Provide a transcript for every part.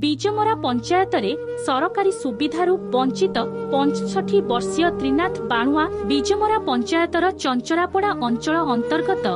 बीजमरा पंचायत रे सरकारी सुविधारू वंचित 65 वर्षीय त्रिनाथ बाणुआ बीजमरा पंचायतर चंचरापड़ा अंचल अंतर्गत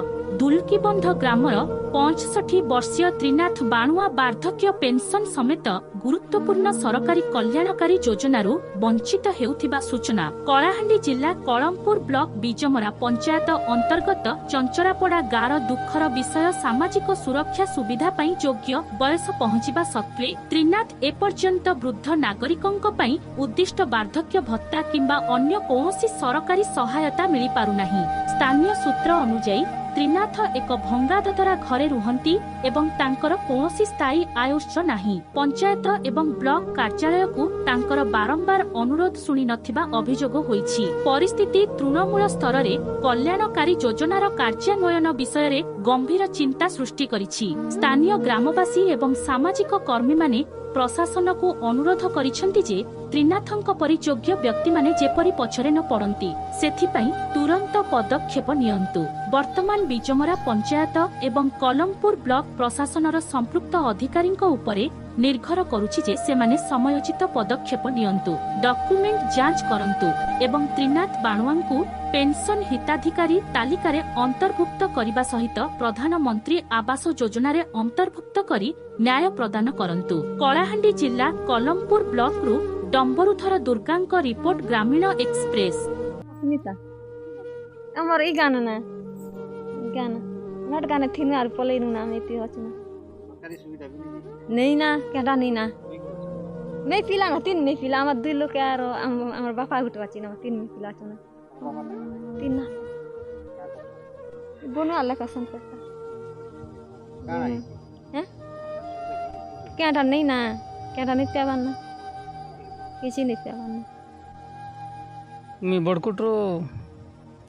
दुलकीबंध ग्रामर 65 वर्षीय त्रिनाथ बाणुआ वार्धक्य पेंशन समेत गुरुत्वपूर्ण सरकारी कल्याणकारी योजनारू वंचित हेउथिबा सूचना कलाहांडी जिला कलमपुर ब्लॉक बीजमरा पंचायत अंतर्गत चंचरापड़ा गार दुखर विषय सामाजिक सुरक्षा सुविधा पाई योग्य बयस पहुंचीबा सत्वे त्रिनाथ एपर्यंत वृद्ध नागरिकंक पाई उद्दिष्ट वार्धक्य भत्ता किंबा अन्य कौनसी सरकारी सहायता मिली पारुनाही। स्थानीय सूत्र अनुसार त्रिनाथ एक भंगादतरा घरे रुहंती एवं तांकर कौनसी स्थायी आय उत्स नाही। पंचायत एवं ब्लॉक कार्यालय को तांकर बारंबार अनुरोध सुनी नथिबा अभियोग होईछि। परिस्थिति तृणमूल स्तर रे कल्याणकारी योजनार कार्यान्वयन विषय रे गंभीर चिंता सृष्टि करिछि। स्थानीय ग्रामवासी एवं सामाजिक कर्मी माने प्रशासन को अनुरोध करिसेंति जे त्रिनाथंक परि योग्य व्यक्ति माने जेपरि पछरे न पड़ंती सेथिपई तुरंत पदक्षेप नियंतु। वर्तमान बीजमरा पंचायत एवं कलमपुर ब्लॉक प्रशासनर संपृक्त अधिकारींक उपरे निर्भर करुछि जे सेमाने समयोचित पदक्षेप नियंतु, डॉक्यूमेंट जांच करंतु एवं त्रिनाथ बाणुआंकु पेंशन हिताधिकारी तालिका रे अंतर्भुक्त करबा सहित प्रधानमंत्री आवास योजना रे अंतर्भुक्त करी न्याय प्रदान करंतु। कलाहांडी जिला कलमपुर ब्लॉक रु डंबरुधर दुर्गांक रिपोर्ट ग्रामीण एक्सप्रेस। सुनीता हमर ई गाना ना गाना नट गाना थिन आर पले नु नाम एति हचना सरकारी सुविधा भी नहीं ना केटा नहीं ना नहीं पिला ना तीन नहीं पिला हमर दुई लोग यार हमर बापा गुट बाची ना तीन नहीं पिला चना तीन ना बोनो अल्लाह कसम करता हैं केटा नहीं ना केटा नहीं प्यावन ना किसी नहीं प्यावन मी बड़कुट्रु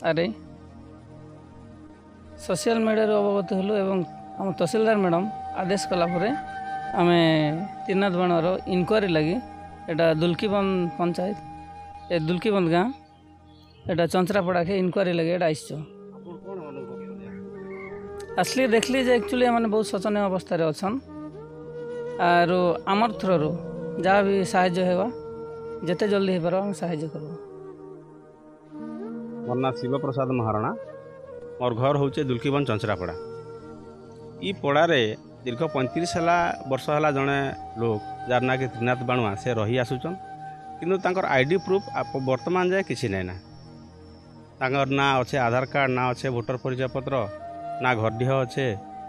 अरे सोशल मीडिया अवगत हलु एवं आम तहसीलदार मैडम आदेश कलापर आम त्रिनाथ बाणुआर इनक्वारी लगी एटा दुलकीबंध पंचायत ए दुलकीबंध गाँ एटा चंचरापड़ा के इनक्वारी लगे एटा आसली देखली जे एक्चुअली मैंने बहुत शोचनीय अवस्था अच्छन आर आमर थ्रू जहाँ भी साहाय्य होगा जिते जल्दी हो पार साहाय्य करब। मोर ना शिव प्रसाद महाराणा मोर घर हूँ दुलकीबंध चंचरापड़ा। ई पड़ारे दीर्घ 35 वर्ष है जड़े लोग जार ना कि त्रिनाथ बाणुआ से रही आसुचन किंतु तांकर आईडी प्रूफ वर्तमान जाए किसी नहीं ना तांकर ना अच्छे आधार कार्ड ना अच्छे भोटर परिचय पत्र ना घरडीह अच्छे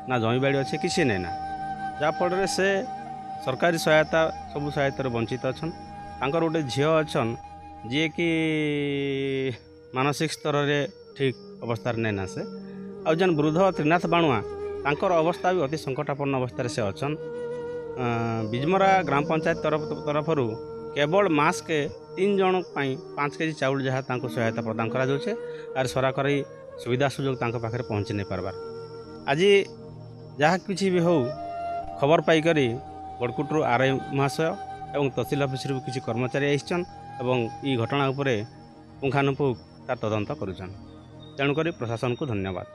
ना जमीबाड़ी अच्छे किसी नहीं ना जहाँफल से सरकारी सहायता सबू सहायतार वंचित अच्छा तांकर गोटे झील अच्छन जी कि मानसिक स्तर रे ठीक अवस्था नहीं ना से आ जन वृद्ध त्रिनाथ बाणुआ तांकर अवस्था भी अति संकटापन्न अवस्था से अच्छन। बीजमरा ग्राम पंचायत तरफ केवल मास के 3 जन 5 केजी चाउल जहाँ तांको सहायता प्रदान करा जाउछे आर सरकारी सुविधा सुजोग तांको पाखरे पहुँची नहीं पारबार। आज जहाँ किसी भी हो खबर पाई करी बड़कुट्रु आरआई महाशय एवं तहसील ऑफिस किसी कर्मचारी आइछन एवं ई घटना उपरे पुंखानुपुंख तार तदंत करुछन। तेणुकरी प्रशासन को धन्यवाद।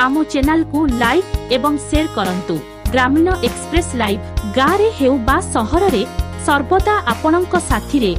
आमो चैनल को लाइक एवं शेयर करंतु। ग्रामीण एक्सप्रेस लाइव गाँव रे हेउ बा सहर रे सर्वदा आपणक साथी रे